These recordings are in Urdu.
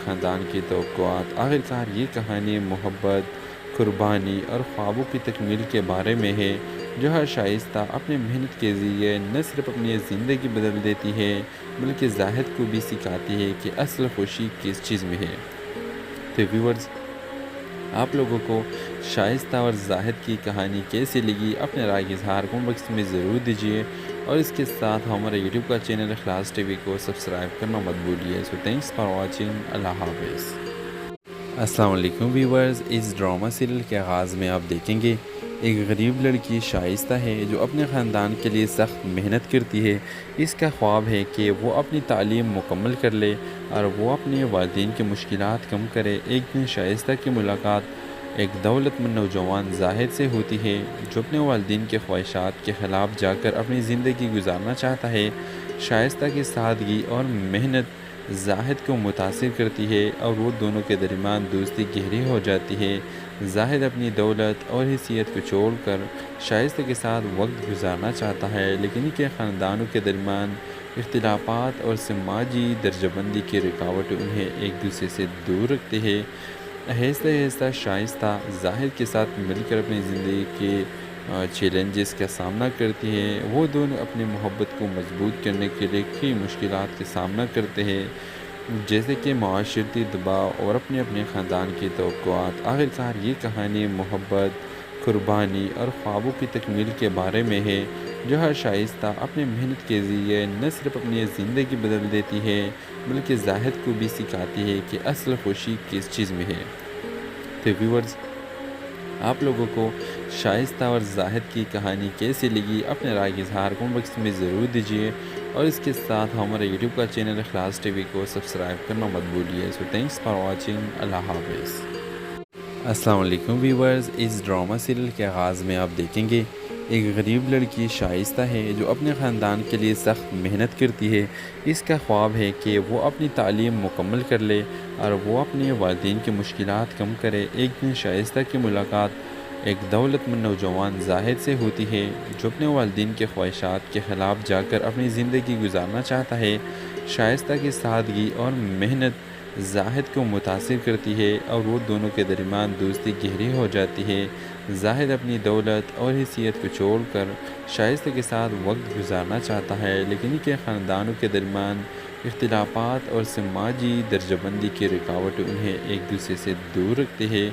خاندان کی توقعات۔ آخرکار یہ کہانی محبت، قربانی اور خوابوں کی تکمیل کے بارے میں ہے، جو ہر شائستہ اپنے محنت کے ذریعے نہ صرف اپنی زندگی بدل دیتی ہے بلکہ زاہد کو بھی سکھاتی ہے کہ اصل خوشی کس چیز میں ہے۔ تو ویورز، آپ لوگوں کو شائستہ اور زاہد کی کہانی کیسی لگی؟ اپنے رائے کا اظہار کمنٹ باکس میں ضرور دیجیے، اور اس کے ساتھ ہمارے یوٹیوب کا چینل اخلاص ٹی وی کو سبسکرائب کرنا مت بھولیے۔ سو تھینکس فار واچنگ۔ اللہ حافظ۔ السلام علیکم ویورز، اس ڈرامہ سیریل کے آغاز میں آپ دیکھیں گے ایک غریب لڑکی شائستہ ہے جو اپنے خاندان کے لیے سخت محنت کرتی ہے۔ اس کا خواب ہے کہ وہ اپنی تعلیم مکمل کر لے اور وہ اپنے والدین کی مشکلات کم کرے۔ ایک دن شائستہ کی ملاقات ایک دولت مند نوجوان زاہد سے ہوتی ہے جو اپنے والدین کے خواہشات کے خلاف جا کر اپنی زندگی گزارنا چاہتا ہے۔ شائستہ کی سادگی اور محنت زاہد کو متاثر کرتی ہے اور وہ دونوں کے درمیان دوستی گہری ہو جاتی ہے۔ زاہد اپنی دولت اور حیثیت کو چھوڑ کر شائستہ کے ساتھ وقت گزارنا چاہتا ہے، لیکن ان کے خاندانوں کے درمیان اختلافات اور سماجی درجہ بندی کی رکاوٹیں انہیں ایک دوسرے سے دور رکھتے ہیں۔ آہستہ آہستہ شائستہ زاہد کے ساتھ مل کر اپنی زندگی کے چیلنجز کا سامنا کرتی ہے۔ وہ دونوں اپنی محبت کو مضبوط کرنے کے لیے کئی مشکلات کا سامنا کرتے ہیں، جیسے کہ معاشرتی دباؤ اور اپنے خاندان کی توقعات۔ آخرکار یہ کہانی محبت، قربانی اور خوابوں کی تکمیل کے بارے میں ہے، جو ہر شائستہ اپنے محنت کے ذریعے نہ صرف اپنی زندگی بدل دیتی ہے بلکہ زاہد کو بھی سکھاتی ہے کہ اصل خوشی کس چیز میں ہے۔ تو ویورز، آپ لوگوں کو شائستہ اور زاہد کی کہانی کیسی لگی؟ اپنے رائے کا اظہار کمنٹ باکس میں ضرور دیجیے، اور اس کے ساتھ ہمارے یوٹیوب کا چینل اخلاص ٹی وی کو سبسکرائب کرنا مت بھولیے۔ سو تھینکس فار واچنگ۔ اللہ حافظ۔ السلام علیکم ویورز، اس ڈرامہ سیریل کے آغاز میں آپ دیکھیں گے ایک غریب لڑکی شائستہ ہے جو اپنے خاندان کے لیے سخت محنت کرتی ہے۔ اس کا خواب ہے کہ وہ اپنی تعلیم مکمل کر لے اور وہ اپنے والدین کی مشکلات کم کرے۔ ایک دن شائستہ کی ملاقات ایک دولت مند نوجوان زاہد سے ہوتی ہے جو اپنے والدین کے خواہشات کے خلاف جا کر اپنی زندگی گزارنا چاہتا ہے۔ شائستہ کی سادگی اور محنت زاہد کو متاثر کرتی ہے اور وہ دونوں کے درمیان دوستی گہری ہو جاتی ہے۔ زاہد اپنی دولت اور حیثیت کو چھوڑ کر شائستہ کے ساتھ وقت گزارنا چاہتا ہے، لیکن ان کے خاندانوں کے درمیان اختلافات اور سماجی درجہ بندی کی رکاوٹیں انہیں ایک دوسرے سے دور رکھتے ہیں۔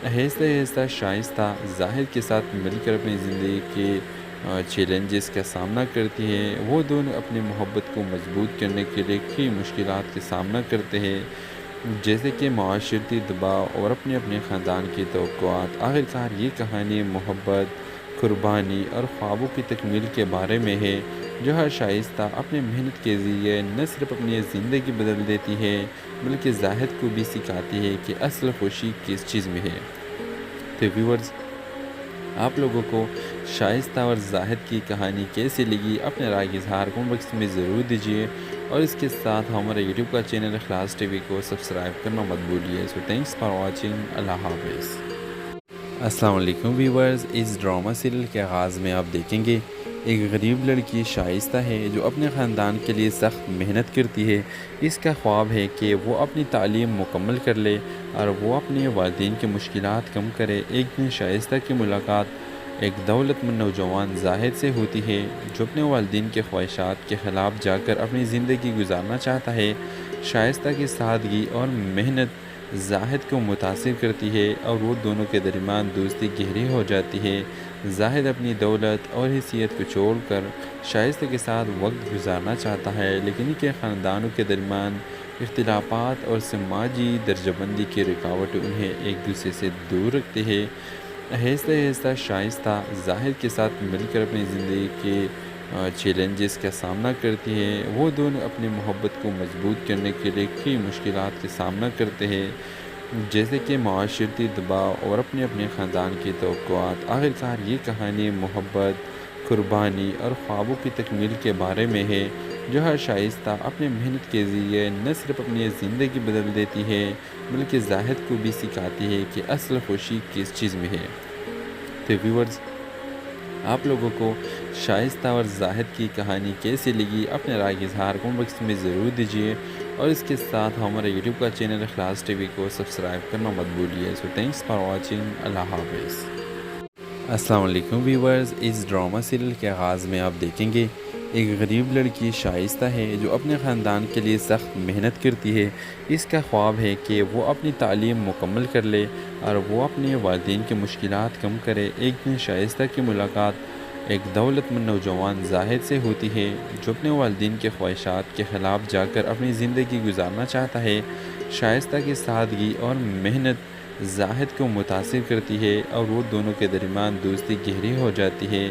آہستہ آہستہ شائستہ زاہد کے ساتھ مل کر اپنی زندگی کے چیلنجز کا سامنا کرتی ہے۔ وہ دونوں اپنی محبت کو مضبوط کرنے کے لیے کئی مشکلات کا سامنا کرتے ہیں، جیسے کہ معاشرتی دباؤ اور اپنے خاندان کی توقعات۔ آخرکار یہ کہانی محبت، قربانی اور خوابوں کی تکمیل کے بارے میں ہے، جو ہر شائستہ اپنے محنت کے ذریعے نہ صرف اپنی زندگی بدل دیتی ہے بلکہ زاہد کو بھی سکھاتی ہے کہ اصل خوشی کس چیز میں ہے۔ تو ویورز، آپ لوگوں کو شائستہ اور زاہد کی کہانی کیسی لگی؟ اپنے رائے کا اظہار کمنٹ باکس میں ضرور دیجیے، اور اس کے ساتھ ہمارے یوٹیوب کا چینل اخلاص ٹی وی کو سبسکرائب کرنا مت بھولیے۔ سو تھینکس فار واچنگ۔ اللہ حافظ۔ السلام علیکم ویورز، اس ڈرامہ سیریل کے آغاز میں آپ دیکھیں گے ایک غریب لڑکی شائستہ ہے جو اپنے خاندان کے لیے سخت محنت کرتی ہے۔ اس کا خواب ہے کہ وہ اپنی تعلیم مکمل کر لے اور وہ اپنے والدین کی مشکلات کم کرے۔ ایک دن شائستہ کی ملاقات ایک دولت مند نوجوان زاہد سے ہوتی ہے جو اپنے والدین کے خواہشات کے خلاف جا کر اپنی زندگی گزارنا چاہتا ہے۔ شائستہ کی سادگی اور محنت زاہد کو متاثر کرتی ہے اور وہ دونوں کے درمیان دوستی گہری ہو جاتی ہے۔ زاہد اپنی دولت اور حیثیت کو چھوڑ کر شائستہ کے ساتھ وقت گزارنا چاہتا ہے، لیکن ان کے خاندانوں کے درمیان اختلافات اور سماجی درجہ بندی کی رکاوٹیں انہیں ایک دوسرے سے دور رکھتے ہیں۔ آہستہ آہستہ شائستہ زاہد کے ساتھ مل کر اپنی زندگی کے چیلنجز کا سامنا کرتی ہے۔ وہ دونوں اپنی محبت کو مضبوط کرنے کے لیے کئی مشکلات کا سامنا کرتے ہیں، جیسے کہ معاشرتی دباؤ اور اپنے خاندان کی توقعات۔ آخرکار یہ کہانی محبت، قربانی اور خوابوں کی تکمیل کے بارے میں ہے، جو ہر شائستہ اپنے محنت کے ذریعے نہ صرف اپنی زندگی بدل دیتی ہے بلکہ زاہد کو بھی سکھاتی ہے کہ اصل خوشی کس چیز میں ہے۔ تو ویورز، آپ لوگوں کو شائستہ اور زاہد کی کہانی کیسی لگی؟ اپنے رائے کا اظہار کمنٹ باکس میں ضرور دیجیے، اور اس کے ساتھ ہمارے یوٹیوب کا چینل اخلاص ٹی وی کو سبسکرائب کرنا مت بھولیے. سو تھینکس فار واچنگ. اللہ حافظ. السلام علیکم ویورز. اس ڈرامہ سیریل کے آغاز میں آپ دیکھیں گے ایک غریب لڑکی شائستہ ہے جو اپنے خاندان کے لیے سخت محنت کرتی ہے. اس کا خواب ہے کہ وہ اپنی تعلیم مکمل کر لے اور وہ اپنے والدین کی مشکلات کم کرے. ایک دن شائستہ کی ملاقات ایک دولت مند نوجوان زاہد سے ہوتی ہے جو اپنے والدین کے خواہشات کے خلاف جا کر اپنی زندگی گزارنا چاہتا ہے. شائستہ کی سادگی اور محنت زاہد کو متاثر کرتی ہے اور وہ دونوں کے درمیان دوستی گہری ہو جاتی ہے.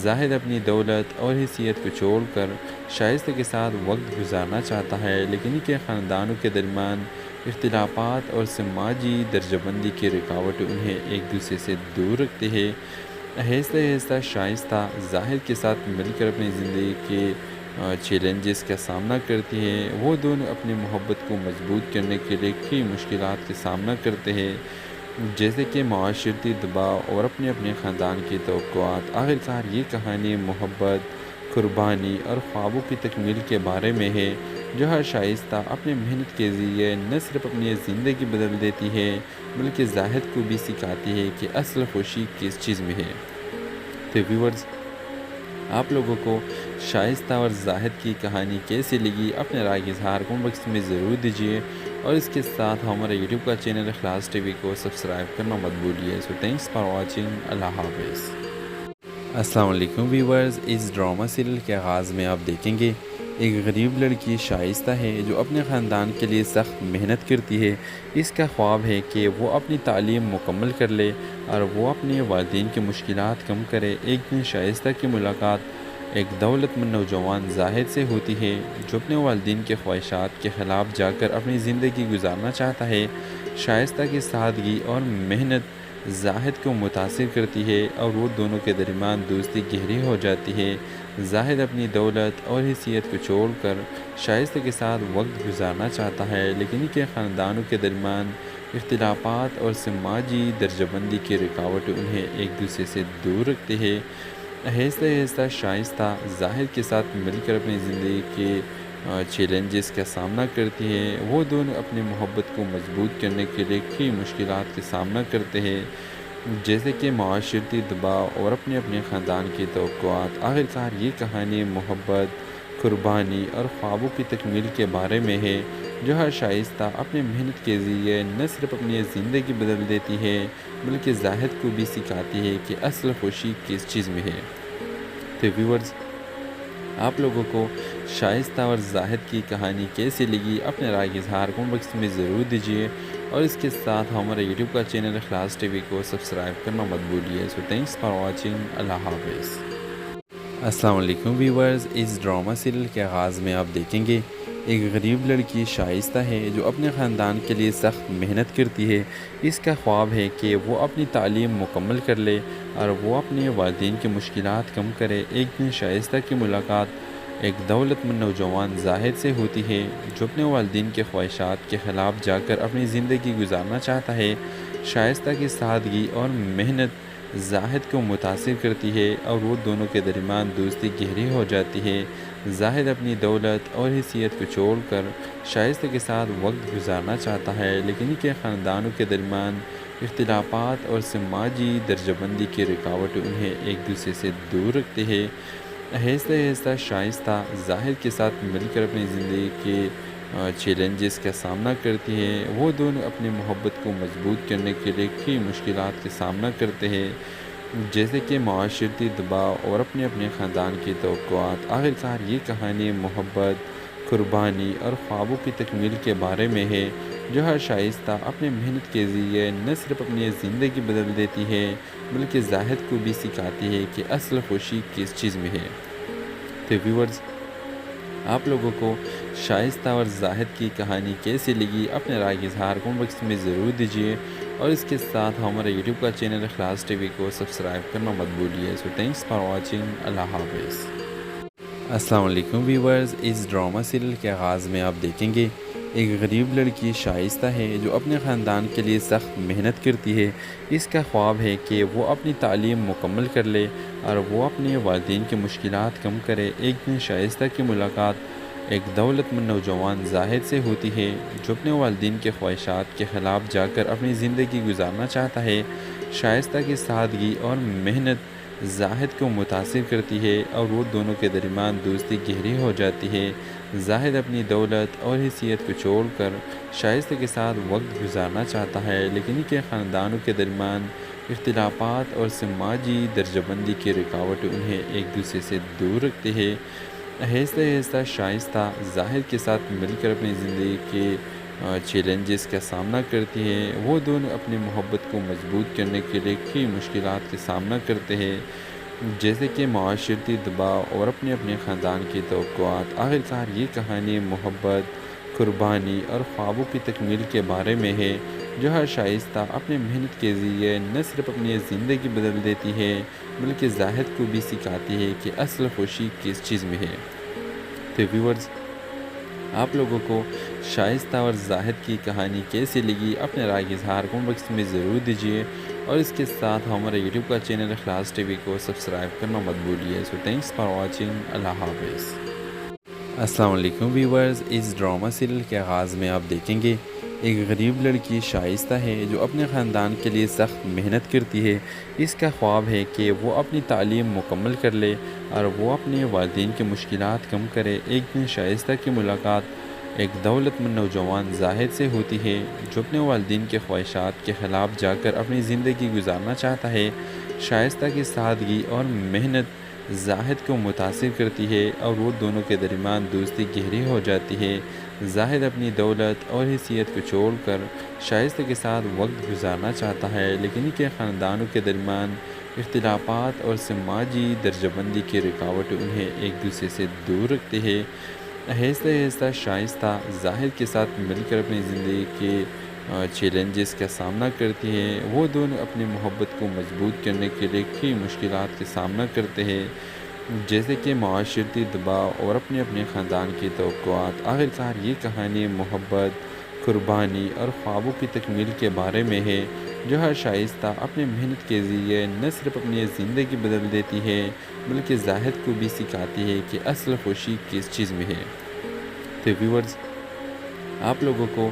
زاہد اپنی دولت اور حیثیت کو چھوڑ کر شائستہ کے ساتھ وقت گزارنا چاہتا ہے، لیکن ان کے خاندانوں کے درمیان اختلافات اور سماجی درجہ بندی کی رکاوٹیں انہیں ایک دوسرے سے دور رکھتے ہیں. آہستہ آہستہ شائستہ زاہد کے ساتھ مل کر اپنی زندگی کے چیلنجز کا سامنا کرتی ہے. وہ دونوں اپنی محبت کو مضبوط کرنے کے لیے کئی مشکلات کا سامنا کرتے ہیں، جیسے کہ معاشرتی دباؤ اور اپنے خاندان کی توقعات. آخرکار یہ کہانی محبت، قربانی اور خوابوں کی تکمیل کے بارے میں ہے، جہاں شائستہ اپنے محنت کے ذریعے نہ صرف اپنی زندگی بدل دیتی ہے بلکہ زاہد کو بھی سکھاتی ہے کہ اصل خوشی کس چیز میں ہے. تو ویورز، آپ لوگوں کو شائستہ اور زاہد کی کہانی کیسی لگی؟ اپنے رائے کا اظہار کمنٹ باکس میں ضرور دیجیے اور اس کے ساتھ ہمارے یوٹیوب کا چینل اخلاص ٹی وی کو سبسکرائب کرنا مت بھولیے. سو تھینکس فار واچنگ. اللہ حافظ. السلام علیکم ویورز. اس ڈرامہ سیریل کے آغاز میں آپ دیکھیں گے ایک غریب لڑکی شائستہ ہے جو اپنے خاندان کے لیے سخت محنت کرتی ہے. اس کا خواب ہے کہ وہ اپنی تعلیم مکمل کر لے اور وہ اپنے والدین کی مشکلات کم کرے. ایک دن شائستہ کی ملاقات ایک دولت مند نوجوان زاہد سے ہوتی ہے جو اپنے والدین کے خواہشات کے خلاف جا کر اپنی زندگی گزارنا چاہتا ہے. شائستہ کی سادگی اور محنت زاہد کو متاثر کرتی ہے اور وہ دونوں کے درمیان دوستی گہری ہو جاتی ہے. زاہد اپنی دولت اور حیثیت کو چھوڑ کر شائستہ کے ساتھ وقت گزارنا چاہتا ہے، لیکن ان کے خاندانوں کے درمیان اختلافات اور سماجی درجہ بندی کی رکاوٹیں انہیں ایک دوسرے سے دور رکھتے ہیں. آہستہ آہستہ شائستہ زاہد کے ساتھ مل کر اپنی زندگی کے چیلنجز کا سامنا کرتی ہے. وہ دونوں اپنی محبت کو مضبوط کرنے کے لیے کئی مشکلات کا سامنا کرتے ہیں، جیسے کہ معاشرتی دباؤ اور اپنے خاندان کی توقعات. آخرکار یہ کہانی محبت، قربانی اور خوابوں کی تکمیل کے بارے میں ہے، جہاں شائستہ اپنے محنت کے ذریعے نہ صرف اپنی زندگی بدل دیتی ہے بلکہ زاہد کو بھی سکھاتی ہے کہ اصل خوشی کس چیز میں ہے. تو ویورز، آپ لوگوں کو شائستہ اور زاہد کی کہانی کیسی لگی؟ اپنے رائے کا اظہار کمنٹ باکس میں ضرور دیجیے اور اس کے ساتھ ہمارے یوٹیوب کا چینل اخلاص ٹی وی کو سبسکرائب کرنا مت بھولیے. سو تھینکس فار واچنگ. اللہ حافظ. السلام علیکم ویورز. اس ڈرامہ سیریل کے آغاز میں آپ دیکھیں گے ایک غریب لڑکی شائستہ ہے جو اپنے خاندان کے لیے سخت محنت کرتی ہے. اس کا خواب ہے کہ وہ اپنی تعلیم مکمل کر لے اور وہ اپنے والدین کی مشکلات کم کرے. ایک دن شائستہ کی ملاقات ایک دولت مند نوجوان زاہد سے ہوتی ہے جو اپنے والدین کے خواہشات کے خلاف جا کر اپنی زندگی گزارنا چاہتا ہے. شائستہ کی سادگی اور محنت زاہد کو متاثر کرتی ہے اور وہ دونوں کے درمیان دوستی گہری ہو جاتی ہے. زاہد اپنی دولت اور حیثیت کو چھوڑ کر شائستہ کے ساتھ وقت گزارنا چاہتا ہے، لیکن ان کے خاندانوں کے درمیان اختلافات اور سماجی درجہ بندی کی رکاوٹیں انہیں ایک دوسرے سے دور رکھتے ہیں. آہستہ آہستہ شائستہ زاہد کے ساتھ مل کر اپنی زندگی کے چیلنجز کا سامنا کرتی ہے. وہ دونوں اپنی محبت کو مضبوط کرنے کے لیے کئی مشکلات کا سامنا کرتے ہیں، جیسے کہ معاشرتی دباؤ اور اپنے خاندان کی توقعات. آخرکار یہ کہانی محبت، قربانی اور خوابوں کی تکمیل کے بارے میں ہے، جہاں شائستہ اپنے محنت کے ذریعے نہ صرف اپنی زندگی بدل دیتی ہے بلکہ زاہد کو بھی سکھاتی ہے کہ اصل خوشی کس چیز میں ہے. تو ویورز، آپ لوگوں کو شائستہ اور زاہد کی کہانی کیسی لگی؟ اپنے رائے کا اظہار کمنٹ باکس میں ضرور دیجیے اور اس کے ساتھ ہمارے یوٹیوب کا چینل اخلاص ٹی وی کو سبسکرائب کرنا مت بھولیے. سو تھینکس فار واچنگ. اللہ حافظ. السلام علیکم ویورز. اس ڈرامہ سیریل کے آغاز میں آپ دیکھیں گے ایک غریب لڑکی شائستہ ہے جو اپنے خاندان کے لیے سخت محنت کرتی ہے. اس کا خواب ہے کہ وہ اپنی تعلیم مکمل کر لے اور وہ اپنے والدین کی مشکلات کم کرے. ایک دن شائستہ کی ملاقات ایک دولت مند نوجوان زاہد سے ہوتی ہے جو اپنے والدین کے خواہشات کے خلاف جا کر اپنی زندگی گزارنا چاہتا ہے۔ شائستہ کی سادگی اور محنت زاہد کو متاثر کرتی ہے اور وہ دونوں کے درمیان دوستی گہری ہو جاتی ہے۔ زاہد اپنی دولت اور حیثیت کو چھوڑ کر شائستہ کے ساتھ وقت گزارنا چاہتا ہے، لیکن ان کے خاندانوں کے درمیان اختلافات اور سماجی درجہ بندی کی رکاوٹیں انہیں ایک دوسرے سے دور رکھتے ہیں۔ آہستہ آہستہ شائستہ زاہد کے ساتھ مل کر اپنی زندگی کے چیلنجز کا سامنا کرتی ہے۔ وہ دونوں اپنی محبت کو مضبوط کرنے کے لیے کئی مشکلات کا سامنا کرتے ہیں، جیسے کہ معاشرتی دباؤ اور اپنے خاندان کی توقعات۔ آخرکار یہ کہانی محبت، قربانی اور خوابوں کی تکمیل کے بارے میں ہے، جو ہر شائستہ اپنے محنت کے ذریعے نہ صرف اپنی زندگی بدل دیتی ہے بلکہ زاہد کو بھی سکھاتی ہے کہ اصل خوشی کس چیز میں ہے۔ تو ویورز، آپ لوگوں کو شائستہ اور زاہد کی کہانی کیسی لگی؟ اپنے رائے کا اظہار کمنٹ باکس میں ضرور دیجیے، اور اس کے ساتھ ہمارے یوٹیوب کا چینل اخلاص ٹی وی کو سبسکرائب کرنا مت بھولیے۔ سو تھینکس فار واچنگ۔ اللہ حافظ۔ السلام علیکم ویورز، اس ڈرامہ سیریل کے آغاز میں آپ دیکھیں گے ایک غریب لڑکی شائستہ ہے جو اپنے خاندان کے لیے سخت محنت کرتی ہے۔ اس کا خواب ہے کہ وہ اپنی تعلیم مکمل کر لے اور وہ اپنے والدین کی مشکلات کم کرے۔ ایک دن شائستہ کی ملاقات ایک دولت مند نوجوان زاہد سے ہوتی ہے جو اپنے والدین کے خواہشات کے خلاف جا کر اپنی زندگی گزارنا چاہتا ہے۔ شائستہ کی سادگی اور محنت زاہد کو متاثر کرتی ہے اور وہ دونوں کے درمیان دوستی گہری ہو جاتی ہے۔ زاہد اپنی دولت اور حیثیت کو چھوڑ کر شائستہ کے ساتھ وقت گزارنا چاہتا ہے، لیکن ان کے خاندانوں کے درمیان اختلافات اور سماجی درجہ بندی کی رکاوٹیں انہیں ایک دوسرے سے دور رکھتے ہیں۔ آہستہ آہستہ شائستہ زاہد کے ساتھ مل کر اپنی زندگی کے چیلنجز کا سامنا کرتی ہے۔ وہ دونوں اپنی محبت کو مضبوط کرنے کے لیے کئی مشکلات کا سامنا کرتے ہیں، جیسے کہ معاشرتی دباؤ اور اپنے خاندان کی توقعات۔ آخرکار یہ کہانی محبت، قربانی اور خوابوں کی تکمیل کے بارے میں ہے، جو ہر شائستہ اپنے محنت کے ذریعے نہ صرف اپنی زندگی بدل دیتی ہے بلکہ زاہد کو بھی سکھاتی ہے کہ اصل خوشی کس چیز میں ہے۔ تو ویورز، آپ لوگوں کو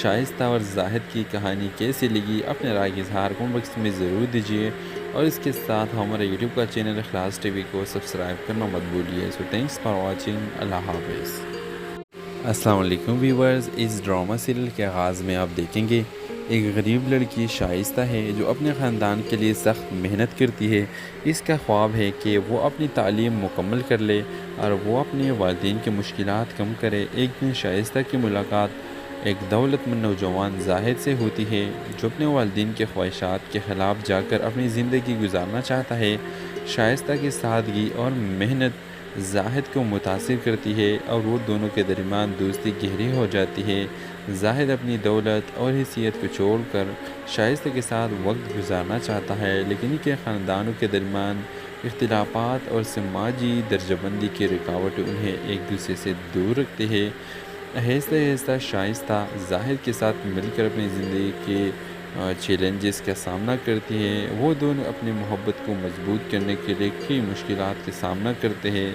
شائستہ اور زاہد کی کہانی کیسی لگی؟ اپنے رائے کا اظہار کمنٹ باکس میں ضرور دیجیے، اور اس کے ساتھ ہمارے یوٹیوب کا چینل اخلاص ٹی وی کو سبسکرائب کرنا مت بھولیے۔ سو تھینکس فار واچنگ۔ اللہ حافظ۔ السلام علیکم ویورز، اس ڈرامہ سیریل کے آغاز میں آپ دیکھیں گے ایک غریب لڑکی شائستہ ہے جو اپنے خاندان کے لیے سخت محنت کرتی ہے۔ اس کا خواب ہے کہ وہ اپنی تعلیم مکمل کر لے اور وہ اپنے والدین کی مشکلات کم کرے۔ ایک دن شائستہ کی ملاقات ایک دولت مند نوجوان زاہد سے ہوتی ہے جو اپنے والدین کے خواہشات کے خلاف جا کر اپنی زندگی گزارنا چاہتا ہے۔ شائستہ کی سادگی اور محنت زاہد کو متاثر کرتی ہے اور وہ دونوں کے درمیان دوستی گہری ہو جاتی ہے۔ زاہد اپنی دولت اور حیثیت کو چھوڑ کر شائستہ کے ساتھ وقت گزارنا چاہتا ہے، لیکن ان کے خاندانوں کے درمیان اختلافات اور سماجی درجہ بندی کی رکاوٹیں انہیں ایک دوسرے سے دور رکھتے ہیں۔ آہستہ آہستہ شائستہ زاہد کے ساتھ مل کر اپنی زندگی کے چیلنجز کا سامنا کرتی ہے۔ وہ دونوں اپنی محبت کو مضبوط کرنے کے لیے کئی مشکلات کا سامنا کرتے ہیں،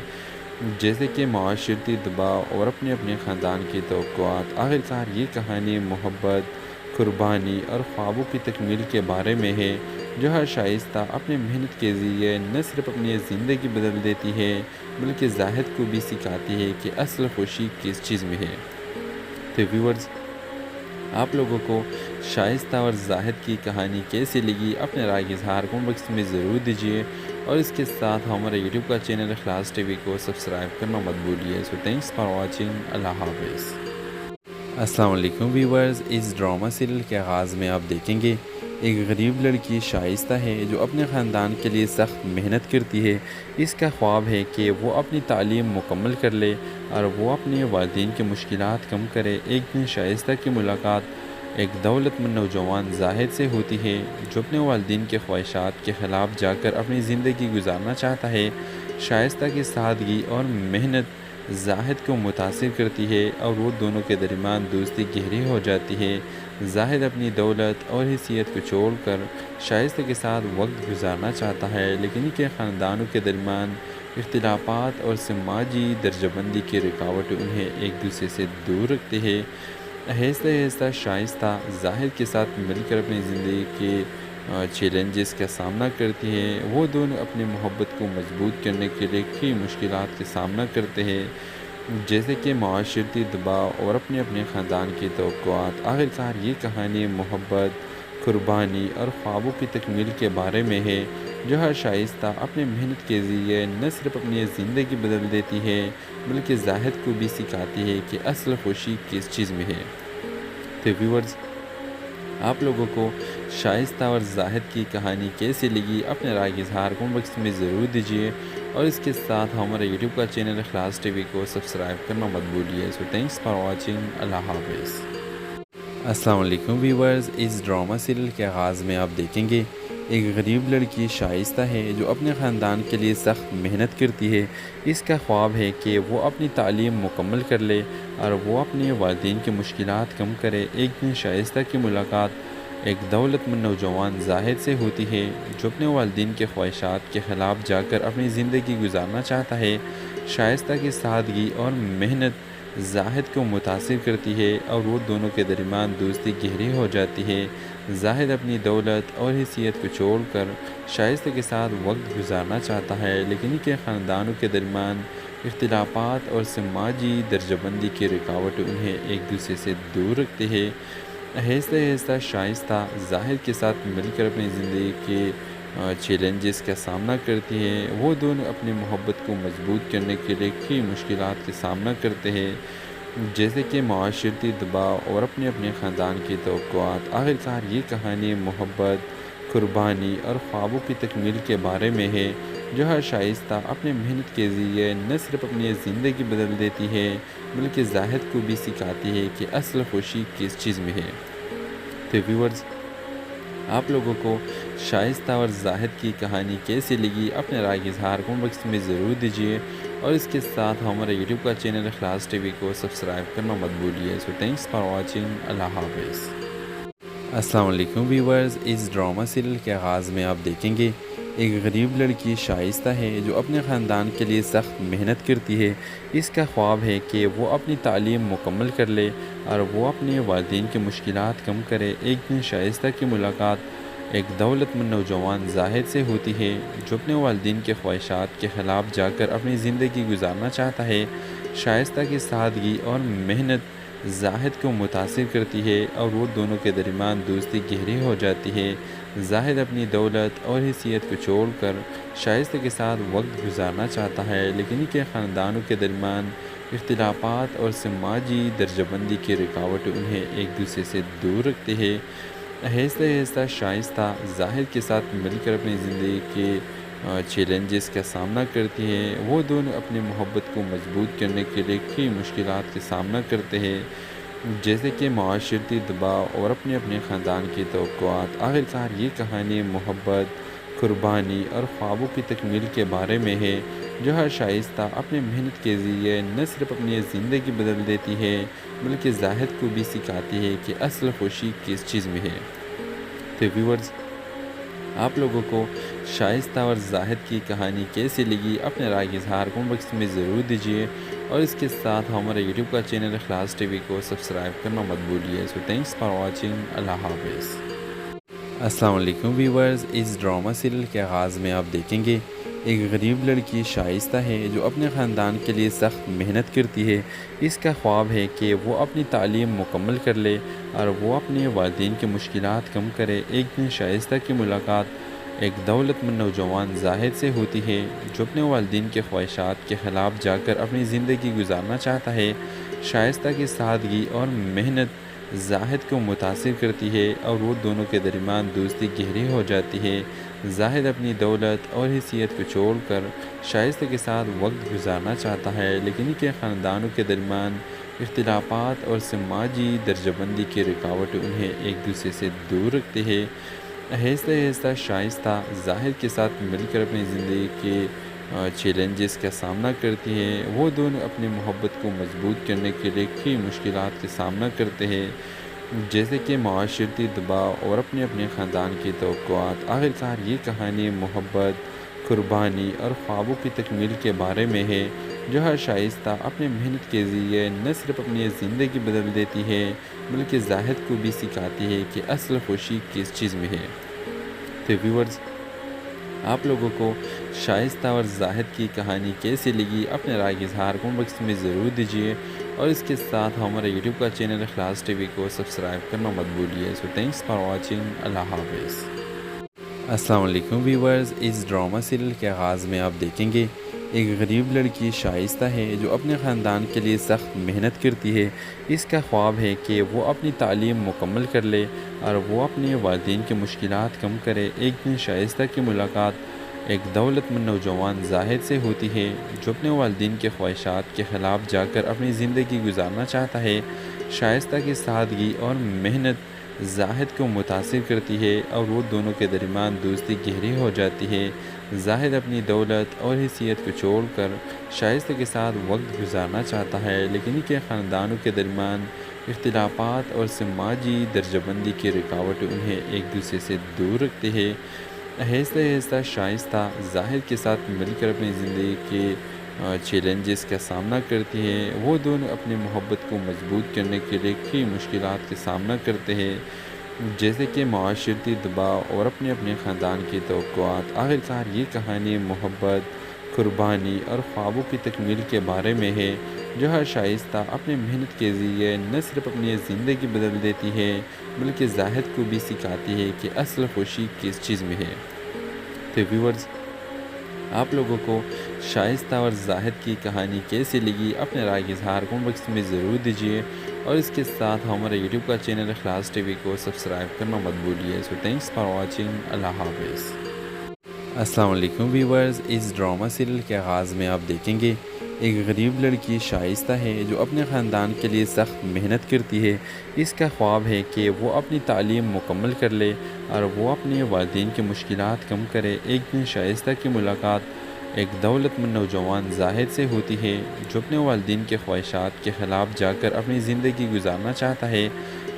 جیسے کہ معاشرتی دباؤ اور اپنے خاندان کی توقعات۔ آخرکار یہ کہانی محبت، قربانی اور خوابوں کی تکمیل کے بارے میں ہے، جو ہر شائستہ اپنے محنت کے ذریعے نہ صرف اپنی زندگی بدل دیتی ہے بلکہ زاہد کو بھی سکھاتی ہے کہ اصل خوشی کس چیز میں ہے۔ تو ویورز، آپ لوگوں کو شائستہ اور زاہد کی کہانی کیسی لگی؟ اپنے رائے کا اظہار کمنٹ باکس میں ضرور دیجیے، اور اس کے ساتھ ہمارے یوٹیوب کا چینل اخلاص ٹی وی کو سبسکرائب کرنا مت بھولیے۔ سو تھینکس فار واچنگ۔ اللہ حافظ۔ السلام علیکم ویورز، اس ڈرامہ سیریل کے آغاز میں آپ دیکھیں گے ایک غریب لڑکی شائستہ ہے جو اپنے خاندان کے لیے سخت محنت کرتی ہے۔ اس کا خواب ہے کہ وہ اپنی تعلیم مکمل کر لے اور وہ اپنے والدین کی مشکلات کم کرے۔ ایک دن شائستہ کی ملاقات ایک دولت مند نوجوان زاہد سے ہوتی ہے جو اپنے والدین کے خواہشات کے خلاف جا کر اپنی زندگی گزارنا چاہتا ہے۔ شائستہ کی سادگی اور محنت زاہد کو متاثر کرتی ہے اور وہ دونوں کے درمیان دوستی گہری ہو جاتی ہے۔ زاہد اپنی دولت اور حیثیت کو چھوڑ کر شائستہ کے ساتھ وقت گزارنا چاہتا ہے، لیکن ان کے خاندانوں کے درمیان اختلافات اور سماجی درجہ بندی کی رکاوٹیں انہیں ایک دوسرے سے دور رکھتے ہیں۔ آہستہ آہستہ شائستہ ظاہر کے ساتھ مل کر اپنی زندگی کے چیلنجز کا سامنا کرتی ہیں۔ وہ دونوں اپنی محبت کو مضبوط کرنے کے لیے کئی مشکلات کا سامنا کرتے ہیں، جیسے کہ معاشرتی دباؤ اور اپنے اپنے خاندان کی توقعات۔ آخرکار یہ کہانی محبت، قربانی اور خوابوں کی تکمیل کے بارے میں ہے، جو ہر شائستہ اپنے محنت کے ذریعے نہ صرف اپنی زندگی بدل دیتی ہے بلکہ زاہد کو بھی سکھاتی ہے کہ اصل خوشی کس چیز میں ہے۔ تو ویورز، آپ لوگوں کو شائستہ اور زاہد کی کہانی کیسی لگی؟ اپنے رائے کا اظہار کمنٹ باکس میں ضرور دیجیے، اور اس کے ساتھ ہمارے یوٹیوب کا چینل اخلاص ٹی وی کو سبسکرائب کرنا مت بھولیے۔ سو تھینکس فار واچنگ۔ اللہ حافظ۔ السلام علیکم ویورز، اس ڈرامہ سیریل کے آغاز میں آپ دیکھیں گے ایک غریب لڑکی شائستہ ہے جو اپنے خاندان کے لیے سخت محنت کرتی ہے۔ اس کا خواب ہے کہ وہ اپنی تعلیم مکمل کر لے اور وہ اپنے والدین کی مشکلات کم کرے۔ ایک دن شائستہ کی ملاقات ایک دولت مند نوجوان زاہد سے ہوتی ہے، جو اپنے والدین کے خواہشات کے خلاف جا کر اپنی زندگی گزارنا چاہتا ہے۔ شائستہ کی سادگی اور محنت زاہد کو متاثر کرتی ہے اور وہ دونوں کے درمیان دوستی گہری ہو جاتی ہے۔ زاہد اپنی دولت اور حیثیت کو چھوڑ کر شائستہ کے ساتھ وقت گزارنا چاہتا ہے، لیکن ان کے خاندانوں کے درمیان اختلافات اور سماجی درجہ بندی کی رکاوٹیں انہیں ایک دوسرے سے دور رکھتے ہیں۔ آہستہ آہستہ شائستہ زاہد کے ساتھ مل کر اپنی زندگی کے چیلنجز کا سامنا کرتی ہیں۔ وہ دونوں اپنی محبت کو مضبوط کرنے کے لیے کئی مشکلات کا سامنا کرتے ہیں، جیسے کہ معاشرتی دباؤ اور اپنے اپنے خاندان کی توقعات۔ آخرکار یہ کہانی محبت، قربانی اور خوابوں کی تکمیل کے بارے میں ہے، جو ہر شائستہ اپنے محنت کے ذریعے نہ صرف اپنی زندگی بدل دیتی ہے بلکہ زاہد کو بھی سکھاتی ہے کہ اصل خوشی کس چیز میں ہے۔ تو ویورز، آپ لوگوں کو شائستہ اور زاہد کی کہانی کیسی لگی؟ اپنے رائے کا اظہار کمنٹ باکس میں ضرور دیجیے، اور اس کے ساتھ ہمارے یوٹیوب کا چینل اخلاص ٹی وی کو سبسکرائب کرنا مت بھولیے۔ سو تھینکس فار واچنگ۔ اللہ حافظ۔ السلام علیکم ویورز، اس ڈرامہ سیریل کے آغاز میں آپ دیکھیں گے ایک غریب لڑکی شائستہ ہے جو اپنے خاندان کے لیے سخت محنت کرتی ہے۔ اس کا خواب ہے کہ وہ اپنی تعلیم مکمل کر لے اور وہ اپنے والدین کی مشکلات کم کرے۔ ایک دن شائستہ کی ملاقات ایک دولت مند نوجوان زاہد سے ہوتی ہے، جو اپنے والدین کے خواہشات کے خلاف جا کر اپنی زندگی گزارنا چاہتا ہے۔ شائستہ کی سادگی اور محنت زاہد کو متاثر کرتی ہے اور وہ دونوں کے درمیان دوستی گہری ہو جاتی ہے۔ زاہد اپنی دولت اور حیثیت کو چھوڑ کر شائستہ کے ساتھ وقت گزارنا چاہتا ہے، لیکن ان کے خاندانوں کے درمیان اختلافات اور سماجی درجہ بندی کی رکاوٹیں انہیں ایک دوسرے سے دور رکھتے ہیں۔ آہستہ آہستہ شائستہ ظاہر کے ساتھ مل کر اپنی زندگی کے چیلنجز کا سامنا کرتی ہیں۔ وہ دونوں اپنی محبت کو مضبوط کرنے کے لیے کئی مشکلات کا سامنا کرتے ہیں، جیسے کہ معاشرتی دباؤ اور اپنے اپنے خاندان کی توقعات۔ آخرکار یہ کہانی محبت، قربانی اور خوابوں کی تکمیل کے بارے میں ہے، جو ہر شائستہ اپنے محنت کے ذریعے نہ صرف اپنی زندگی بدل دیتی ہے بلکہ زاہد کو بھی سکھاتی ہے کہ اصل خوشی کس چیز میں ہے۔ تو ویورز، آپ لوگوں کو شائستہ اور زاہد کی کہانی کیسی لگی؟ اپنے رائے کا اظہار کمنٹ باکس میں ضرور دیجیے، اور اس کے ساتھ ہمارے یوٹیوب کا چینل اخلاص ٹی وی کو سبسکرائب کرنا مت بھولیے۔ سو تھینکس فار واچنگ۔ اللہ حافظ۔ السلام علیکم ویورز، اس ڈرامہ سیریل کے آغاز میں آپ دیکھیں گے ایک غریب لڑکی شائستہ ہے جو اپنے خاندان کے لیے سخت محنت کرتی ہے۔ اس کا خواب ہے کہ وہ اپنی تعلیم مکمل کر لے اور وہ اپنے والدین کی مشکلات کم کرے۔ ایک دن شائستہ کی ملاقات ایک دولت مند نوجوان زاہد سے ہوتی ہے، جو اپنے والدین کے خواہشات کے خلاف جا کر اپنی زندگی گزارنا چاہتا ہے۔ شائستہ کی سادگی اور محنت زاہد کو متاثر کرتی ہے اور وہ دونوں کے درمیان دوستی گہری ہو جاتی ہے۔ زاہد اپنی دولت اور حیثیت کو چھوڑ کر شائستہ کے ساتھ وقت گزارنا چاہتا ہے، لیکن ان کے خاندانوں کے درمیان اختلافات اور سماجی درجہ بندی کی رکاوٹیں انہیں ایک دوسرے سے دور رکھتے ہیں۔ آہستہ آہستہ شائستہ ظاہر کے ساتھ مل کر اپنی زندگی کے چیلنجز کا سامنا کرتی ہیں۔ وہ دونوں اپنی محبت کو مضبوط کرنے کے لیے کئی مشکلات کا سامنا کرتے ہیں، جیسے کہ معاشرتی دباؤ اور اپنے اپنے خاندان کی توقعات۔ آخرکار یہ کہانی محبت، قربانی اور خوابوں کی تکمیل کے بارے میں ہے، جو ہر شائستہ اپنے محنت کے ذریعے نہ صرف اپنی زندگی بدل دیتی ہے بلکہ زاہد کو بھی سکھاتی ہے کہ اصل خوشی کس چیز میں ہے۔ تو ویورز، آپ لوگوں کو شائستہ اور زاہد کی کہانی کیسی لگی؟ اپنے رائے کا اظہار کمنٹ باکس میں ضرور دیجیے، اور اس کے ساتھ ہمارے یوٹیوب کا چینل اخلاص ٹی وی کو سبسکرائب کرنا مت بھولیے۔ سو تھینکس فار واچنگ، اللہ حافظ۔ السلام علیکم ویورز، اس ڈرامہ سیریل کے آغاز میں آپ دیکھیں گے ایک غریب لڑکی شائستہ ہے جو اپنے خاندان کے لیے سخت محنت کرتی ہے۔ اس کا خواب ہے کہ وہ اپنی تعلیم مکمل کر لے اور وہ اپنے والدین کی مشکلات کم کرے۔ ایک دن شائستہ کی ملاقات ایک دولت مند نوجوان زاہد سے ہوتی ہے جو اپنے والدین کے خواہشات کے خلاف جا کر اپنی زندگی گزارنا چاہتا ہے۔ شائستہ کی سادگی اور محنت زاہد کو متاثر کرتی ہے اور وہ دونوں کے درمیان دوستی گہری ہو جاتی ہے۔ زاہد اپنی دولت اور حیثیت کو چھوڑ کر شائستہ کے ساتھ وقت گزارنا چاہتا ہے، لیکن ان کے خاندانوں کے درمیان اختلافات اور سماجی درجہ بندی کی رکاوٹیں انہیں ایک دوسرے سے دور رکھتے ہیں۔ آہستہ آہستہ شائستہ زاہد کے ساتھ مل کر اپنی زندگی کے چیلنجز کا سامنا کرتی ہے۔ وہ دونوں اپنی محبت کو مضبوط کرنے کے لیے کئی مشکلات کا سامنا کرتے ہیں، جیسے کہ معاشرتی دباؤ اور اپنے خاندان کی توقعات۔ آخرکار یہ کہانی محبت، قربانی اور خوابوں کی تکمیل کے بارے میں ہے، جو ہر شائستہ اپنے محنت کے ذریعے نہ صرف اپنی زندگی بدل دیتی ہے بلکہ زاہد کو بھی سکھاتی ہے کہ اصل خوشی کس چیز میں ہے۔ تو ویورز، آپ لوگوں کو شائستہ اور زاہد کی کہانی کیسی لگی؟ اپنے رائے کا اظہار کمنٹ باکس میں ضرور دیجیے، اور اس کے ساتھ ہمارے یوٹیوب کا چینل اخلاص ٹی وی کو سبسکرائب کرنا مت بھولیے۔ سو تھینکس فار واچنگ، اللہ حافظ۔ السلام علیکم ویورز، اس ڈرامہ سیریل کے آغاز میں آپ دیکھیں گے ایک غریب لڑکی شائستہ ہے جو اپنے خاندان کے لیے سخت محنت کرتی ہے۔ اس کا خواب ہے کہ وہ اپنی تعلیم مکمل کر لے اور وہ اپنے والدین کی مشکلات کم کرے۔ ایک دن شائستہ کی ملاقات ایک دولت مند نوجوان زاہد سے ہوتی ہے جو اپنے والدین کے خواہشات کے خلاف جا کر اپنی زندگی گزارنا چاہتا ہے۔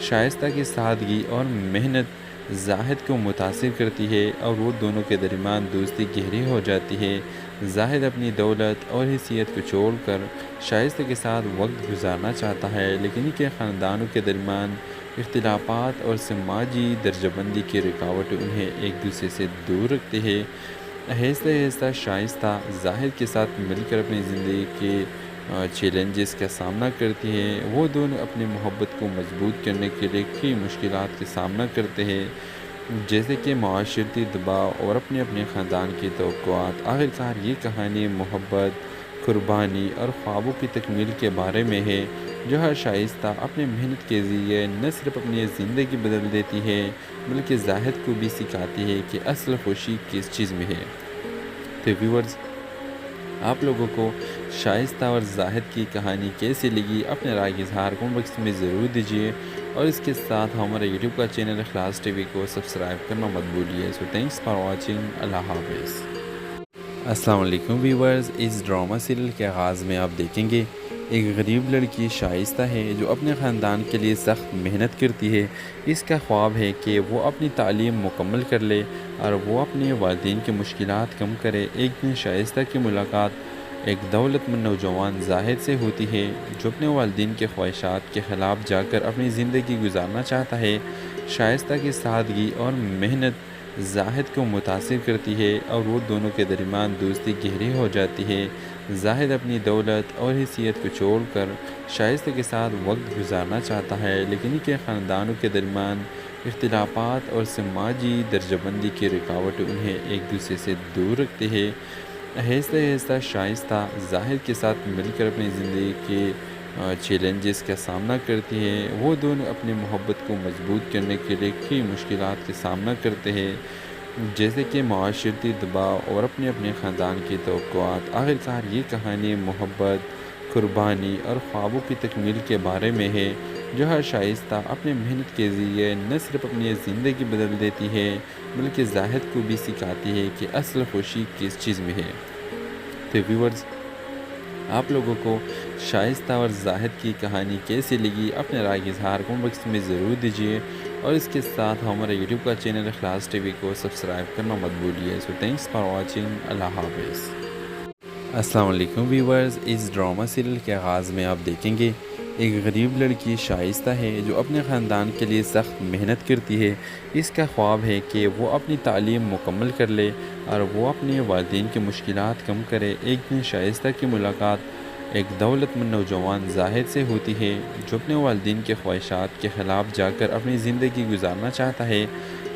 شائستہ کی سادگی اور محنت زاہد کو متاثر کرتی ہے اور وہ دونوں کے درمیان دوستی گہری ہو جاتی ہے۔ زاہد اپنی دولت اور حیثیت کو چھوڑ کر شائستہ کے ساتھ وقت گزارنا چاہتا ہے، لیکن ان کے خاندانوں کے درمیان اختلافات اور سماجی درجہ بندی کی رکاوٹیں انہیں ایک دوسرے سے دور رکھتے ہیں۔ آہستہ آہستہ شائستہ زاہد کے ساتھ مل کر اپنی زندگی کے چیلنجز کا سامنا کرتی ہے۔ وہ دونوں اپنی محبت کو مضبوط کرنے کے لیے کئی مشکلات کا سامنا کرتے ہیں، جیسے کہ معاشرتی دباؤ اور اپنے خاندان کی توقعات۔ آخرکار یہ کہانی محبت، قربانی اور خوابوں کی تکمیل کے بارے میں ہے، جو ہر شائستہ اپنے محنت کے ذریعے نہ صرف اپنی زندگی بدل دیتی ہے بلکہ زاہد کو بھی سکھاتی ہے کہ اصل خوشی کس چیز میں ہے۔ تو ویورز، آپ لوگوں کو شائستہ اور زاہد کی کہانی کیسی لگی؟ اپنے رائے کا اظہار کمنٹ باکس میں ضرور دیجیے، اور اس کے ساتھ ہمارے یوٹیوب کا چینل اخلاص ٹی وی کو سبسکرائب کرنا مت بھولیے۔ سو تھینکس فار واچنگ، اللہ حافظ۔ السلام علیکم ویورز، اس ڈرامہ سیریل کے آغاز میں آپ دیکھیں گے ایک غریب لڑکی شائستہ ہے جو اپنے خاندان کے لیے سخت محنت کرتی ہے۔ اس کا خواب ہے کہ وہ اپنی تعلیم مکمل کر لے اور وہ اپنے والدین کی مشکلات کم کرے۔ ایک دن شائستہ کی ملاقات ایک دولت مند نوجوان زاہد سے ہوتی ہے جو اپنے والدین کے خواہشات کے خلاف جا کر اپنی زندگی گزارنا چاہتا ہے۔ شائستہ کی سادگی اور محنت زاہد کو متاثر کرتی ہے اور وہ دونوں کے درمیان دوستی گہری ہو جاتی ہے۔ زاہد اپنی دولت اور حیثیت کو چھوڑ کر شائستہ کے ساتھ وقت گزارنا چاہتا ہے، لیکن ان کے خاندانوں کے درمیان اختلافات اور سماجی درجہ بندی کی رکاوٹیں انہیں ایک دوسرے سے دور رکھتے ہیں۔ آہستہ آہستہ شائستہ زاہد کے ساتھ مل کر اپنی زندگی کے چیلنجز کا سامنا کرتی ہے۔ وہ دونوں اپنی محبت کو مضبوط کرنے کے لیے کئی مشکلات کا سامنا کرتے ہیں، جیسے کہ معاشرتی دباؤ اور اپنے خاندان کی توقعات۔ آخرکار یہ کہانی محبت، قربانی اور خوابوں کی تکمیل کے بارے میں ہے، جو ہر شائستہ اپنے محنت کے ذریعے نہ صرف اپنی زندگی بدل دیتی ہے بلکہ زاہد کو بھی سکھاتی ہے کہ اصل خوشی کس چیز میں ہے۔ تو ویورز، آپ لوگوں کو شائستہ اور زاہد کی کہانی کیسی لگی؟ اپنے رائے کا اظہار کمنٹ باکس میں ضرور دیجیے، اور اس کے ساتھ ہمارے یوٹیوب کا چینل اخلاص ٹی وی کو سبسکرائب کرنا مت بھولیے. سو تھینکس فار واچنگ. اللہ حافظ. السلام علیکم ویورز. اس ڈرامہ سیریل کے آغاز میں آپ دیکھیں گے ایک غریب لڑکی شائستہ ہے جو اپنے خاندان کے لیے سخت محنت کرتی ہے. اس کا خواب ہے کہ وہ اپنی تعلیم مکمل کر لے اور وہ اپنے والدین کی مشکلات کم کرے. ایک دن شائستہ کی ملاقات ایک دولت مند نوجوان زاہد سے ہوتی ہے جو اپنے والدین کے خواہشات کے خلاف جا کر اپنی زندگی گزارنا چاہتا ہے.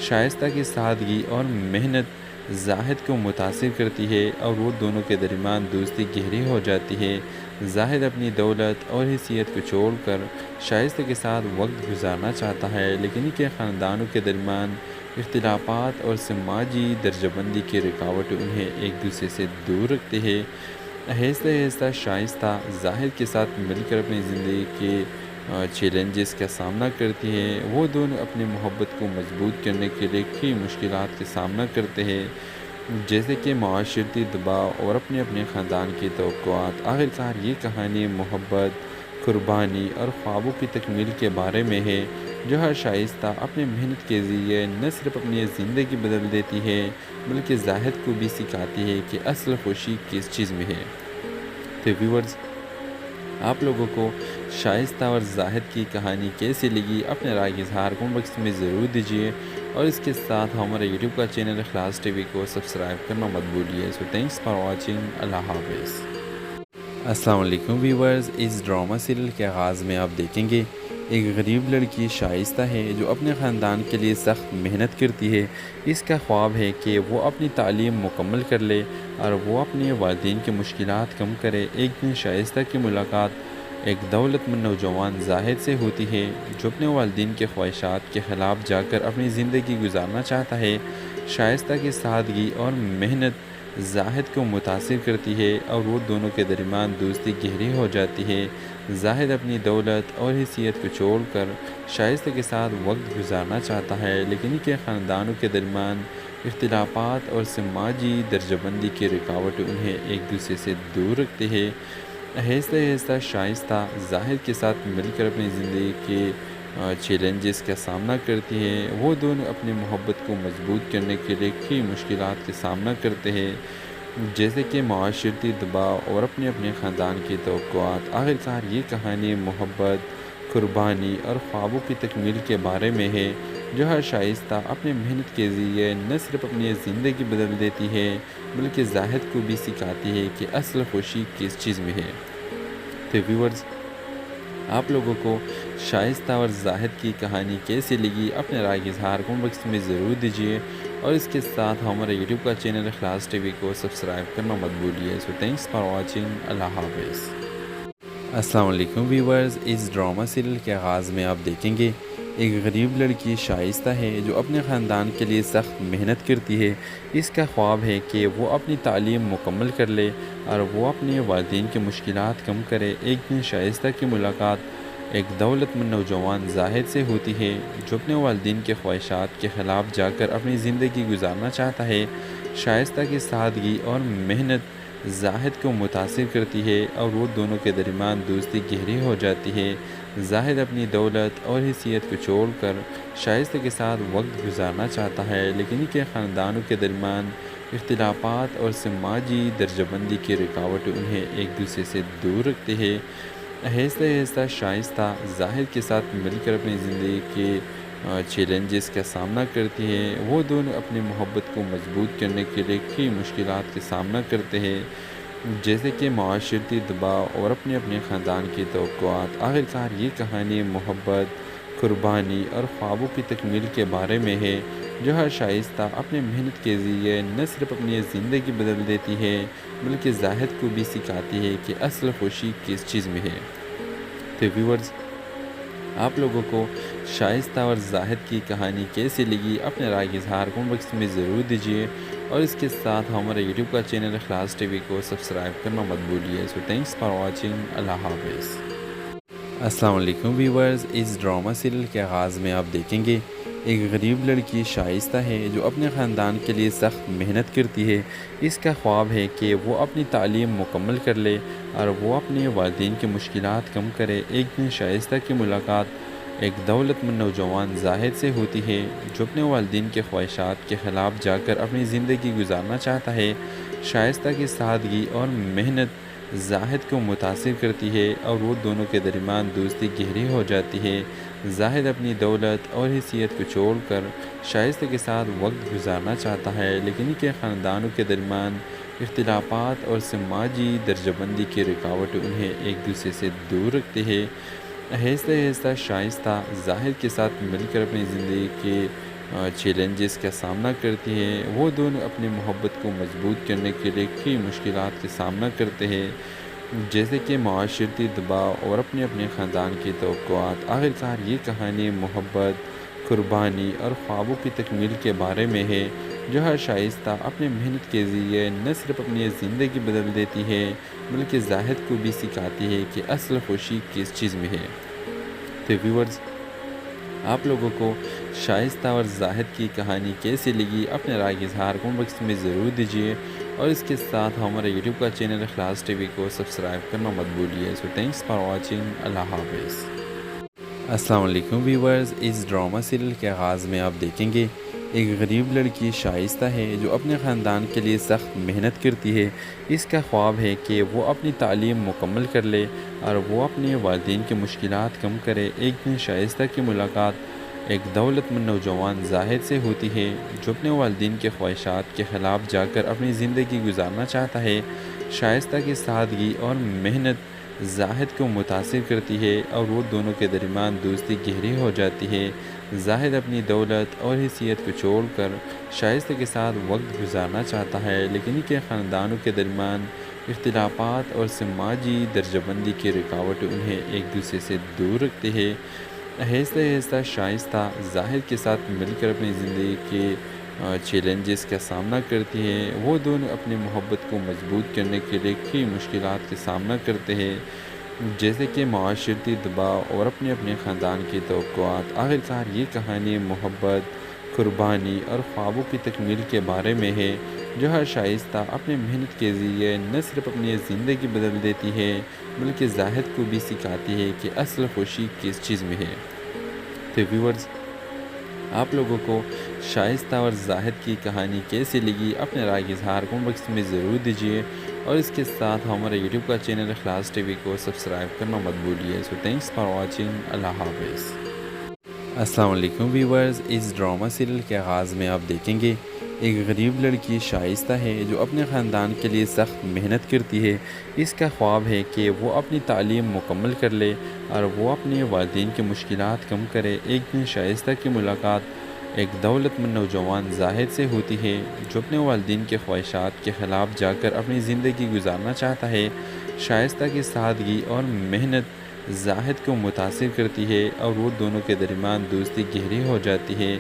شائستہ کی سادگی اور محنت زاہد کو متاثر کرتی ہے اور وہ دونوں کے درمیان دوستی گہری ہو جاتی ہے. زاہد اپنی دولت اور حیثیت کو چھوڑ کر شائستہ کے ساتھ وقت گزارنا چاہتا ہے لیکن ان کے خاندانوں کے درمیان اختلافات اور سماجی درجہ بندی کی رکاوٹیں انہیں ایک دوسرے سے دور رکھتے ہیں. آہستہ آہستہ شائستہ زاہد کے ساتھ مل کر اپنی زندگی کے چیلنجز کا سامنا کرتی ہے. وہ دونوں اپنی محبت کو مضبوط کرنے کے لیے کئی مشکلات کا سامنا کرتے ہیں جیسے کہ معاشرتی دباؤ اور اپنے خاندان کی توقعات. آخرکار یہ کہانی محبت، قربانی اور خوابوں کی تکمیل کے بارے میں ہے جو ہر شائستہ اپنے محنت کے ذریعے نہ صرف اپنی زندگی بدل دیتی ہے بلکہ زاہد کو بھی سکھاتی ہے کہ اصل خوشی کس چیز میں ہے. تو ویورز، آپ لوگوں کو شائستہ اور زاہد کی کہانی کیسی لگی اپنے رائے کا اظہار کمنٹ باکس میں ضرور دیجیے اور اس کے ساتھ ہمارے یوٹیوب کا چینل اخلاص ٹی وی کو سبسکرائب کرنا مت بھولیے. سو تھینکس فار واچنگ. اللہ حافظ. السلام علیکم ویورز. اس ڈرامہ سیریل کے آغاز میں آپ دیکھیں گے ایک غریب لڑکی شائستہ ہے جو اپنے خاندان کے لیے سخت محنت کرتی ہے. اس کا خواب ہے کہ وہ اپنی تعلیم مکمل کر لے اور وہ اپنے والدین کی مشکلات کم کرے. ایک دن شائستہ کی ملاقات ایک دولت مند نوجوان زاہد سے ہوتی ہے جو اپنے والدین کے خواہشات کے خلاف جا کر اپنی زندگی گزارنا چاہتا ہے. شائستہ کی سادگی اور محنت زاہد کو متاثر کرتی ہے اور وہ دونوں کے درمیان دوستی گہری ہو جاتی ہے. زاہد اپنی دولت اور حیثیت کو چھوڑ کر شائستہ کے ساتھ وقت گزارنا چاہتا ہے لیکن ان کے خاندانوں کے درمیان اختلافات اور سماجی درجہ بندی کی رکاوٹیں انہیں ایک دوسرے سے دور رکھتے ہیں. آہستہ آہستہ شائستہ زاہد کے ساتھ مل کر اپنی زندگی کے چیلنجز کا سامنا کرتی ہے. وہ دونوں اپنی محبت کو مضبوط کرنے کے لیے کئی مشکلات کا سامنا کرتے ہیں جیسے کہ معاشرتی دباؤ اور اپنے خاندان کی توقعات. آخرکار یہ کہانی محبت، قربانی اور خوابوں کی تکمیل کے بارے میں ہے جو ہر شائستہ اپنے محنت کے ذریعے نہ صرف اپنی زندگی بدل دیتی ہے بلکہ زاہد کو بھی سکھاتی ہے کہ اصل خوشی کس چیز میں ہے. تو ویورز، آپ لوگوں کو شائستہ اور زاہد کی کہانی کیسی لگی اپنے رائے کا اظہار کمنٹ باکس میں ضرور دیجیے اور اس کے ساتھ ہمارے یوٹیوب کا چینل اخلاص ٹی وی کو سبسکرائب کرنا مت بھولیے. سو تھینکس فار واچنگ. اللہ حافظ. السلام علیکم ویورز. اس ڈرامہ سیریل کے آغاز میں آپ دیکھیں گے ایک غریب لڑکی شائستہ ہے جو اپنے خاندان کے لیے سخت محنت کرتی ہے. اس کا خواب ہے کہ وہ اپنی تعلیم مکمل کر لے اور وہ اپنے والدین کی مشکلات کم کرے. ایک دن شائستہ کی ملاقات ایک دولت مند نوجوان زاہد سے ہوتی ہے جو اپنے والدین کے خواہشات کے خلاف جا کر اپنی زندگی گزارنا چاہتا ہے. شائستہ کی سادگی اور محنت زاہد کو متاثر کرتی ہے اور وہ دونوں کے درمیان دوستی گہری ہو جاتی ہے. زاہد اپنی دولت اور حیثیت کو چھوڑ کر شائستہ کے ساتھ وقت گزارنا چاہتا ہے لیکن ان کے خاندانوں کے درمیان اختلافات اور سماجی درجہ بندی کی رکاوٹیں انہیں ایک دوسرے سے دور رکھتے ہیں. آہستہ آہستہ شائستہ زاہد کے ساتھ مل کر اپنی زندگی کے چیلنجز کا سامنا کرتی ہے. وہ دونوں اپنی محبت کو مضبوط کرنے کے لیے کئی مشکلات کا سامنا کرتے ہیں جیسے کہ معاشرتی دباؤ اور اپنے خاندان کی توقعات. آخرکار یہ کہانی محبت، قربانی اور خوابوں کی تکمیل کے بارے میں ہے جو ہر شائستہ اپنے محنت کے ذریعے نہ صرف اپنی زندگی بدل دیتی ہے بلکہ زاہد کو بھی سکھاتی ہے کہ اصل خوشی کس چیز میں ہے. تو ویورز، آپ لوگوں کو شائستہ اور زاہد کی کہانی کیسی لگی اپنے رائے کا اظہار کمنٹ باکس میں ضرور دیجیے اور اس کے ساتھ ہمارے یوٹیوب کا چینل اخلاص ٹی وی کو سبسکرائب کرنا مت بھولیے. سو تھینکس فار واچنگ. اللہ حافظ. السلام علیکم ویورز. اس ڈرامہ سیریل کے آغاز میں آپ دیکھیں گے ایک غریب لڑکی شائستہ ہے جو اپنے خاندان کے لیے سخت محنت کرتی ہے. اس کا خواب ہے کہ وہ اپنی تعلیم مکمل کر لے اور وہ اپنے والدین کی مشکلات کم کرے. ایک دن شائستہ کی ملاقات ایک دولت مند نوجوان زاہد سے ہوتی ہے جو اپنے والدین کے خواہشات کے خلاف جا کر اپنی زندگی گزارنا چاہتا ہے۔ شائستہ کی سادگی اور محنت زاہد کو متاثر کرتی ہے اور وہ دونوں کے درمیان دوستی گہری ہو جاتی ہے۔ زاہد اپنی دولت اور حیثیت کو چھوڑ کر شائستہ کے ساتھ وقت گزارنا چاہتا ہے، لیکن ان کے خاندانوں کے درمیان اختلافات اور سماجی درجہ بندی کی رکاوٹیں انہیں ایک دوسرے سے دور رکھتے ہیں۔ آہستہ آہستہ شائستہ زاہد کے ساتھ مل کر اپنی زندگی کے چیلنجز کا سامنا کرتی ہے۔ وہ دونوں اپنی محبت کو مضبوط کرنے کے لیے کئی مشکلات کا سامنا کرتے ہیں، جیسے کہ معاشرتی دباؤ اور اپنے اپنے خاندان کی توقعات۔ آخرکار یہ کہانی محبت، قربانی اور خوابوں کی تکمیل کے بارے میں ہے، جہاں شائستہ اپنے محنت کے ذریعے نہ صرف اپنی زندگی بدل دیتی ہے بلکہ زاہد کو بھی سکھاتی ہے کہ اصل خوشی کس چیز میں ہے۔ تو ویورز، آپ لوگوں کو شائستہ اور زاہد کی کہانی کیسی لگی؟ اپنے رائے کا اظہار کمنٹ باکس میں ضرور دیجیے، اور اس کے ساتھ ہمارے یوٹیوب کا چینل اخلاص ٹی وی کو سبسکرائب کرنا مت بھولیے۔ سو تھینکس فار واچنگ۔ اللہ حافظ۔ السلام علیکم ویورز، اس ڈرامہ سیریل کے آغاز میں آپ دیکھیں گے ایک غریب لڑکی شائستہ ہے جو اپنے خاندان کے لیے سخت محنت کرتی ہے۔ اس کا خواب ہے کہ وہ اپنی تعلیم مکمل کر لے اور وہ اپنے والدین کی مشکلات کم کرے۔ ایک دن شائستہ کی ملاقات ایک دولت مند نوجوان زاہد سے ہوتی ہے جو اپنے والدین کے خواہشات کے خلاف جا کر اپنی زندگی گزارنا چاہتا ہے۔ شائستہ کی سادگی اور محنت زاہد کو متاثر کرتی ہے اور وہ دونوں کے درمیان دوستی گہری ہو جاتی ہے۔ زاہد اپنی دولت اور حیثیت کو چھوڑ کر شائستہ کے ساتھ وقت گزارنا چاہتا ہے، لیکن ان کے خاندانوں کے درمیان اختلافات اور سماجی درجہ بندی کی رکاوٹیں انہیں ایک دوسرے سے دور رکھتے ہیں۔ آہستہ آہستہ شائستہ زاہد کے ساتھ مل کر اپنی زندگی کے چیلنجز کا سامنا کرتی ہے۔ وہ دونوں اپنی محبت کو مضبوط کرنے کے لیے کئی مشکلات کا سامنا کرتے ہیں، جیسے کہ معاشرتی دباؤ اور اپنے اپنے خاندان کی توقعات۔ آخرکار یہ کہانی محبت، قربانی اور خوابوں کی تکمیل کے بارے میں ہے، جہاں شائستہ اپنے محنت کے ذریعے نہ صرف اپنی زندگی بدل دیتی ہے بلکہ زاہد کو بھی سکھاتی ہے کہ اصل خوشی کس چیز میں ہے۔ تو ویورز، آپ لوگوں کو شائستہ اور زاہد کی کہانی کیسی لگی؟ اپنے رائے کا اظہار کمنٹ باکس میں ضرور دیجیے، اور اس کے ساتھ ہمارے یوٹیوب کا چینل اخلاص ٹی وی کو سبسکرائب کرنا مت بھولیے۔ سو تھینکس فار واچنگ۔ اللہ حافظ۔ السلام علیکم ویورز، اس ڈرامہ سیریل کے آغاز میں آپ دیکھیں گے ایک غریب لڑکی شائستہ ہے جو اپنے خاندان کے لیے سخت محنت کرتی ہے۔ اس کا خواب ہے کہ وہ اپنی تعلیم مکمل کر لے اور وہ اپنے والدین کی مشکلات کم کرے۔ ایک دن شائستہ کی ملاقات ایک دولت مند نوجوان زاہد سے ہوتی ہے جو اپنے والدین کے خواہشات کے خلاف جا کر اپنی زندگی گزارنا چاہتا ہے۔ شائستہ کی سادگی اور محنت زاہد کو متاثر کرتی ہے اور وہ دونوں کے درمیان دوستی گہری ہو جاتی ہے۔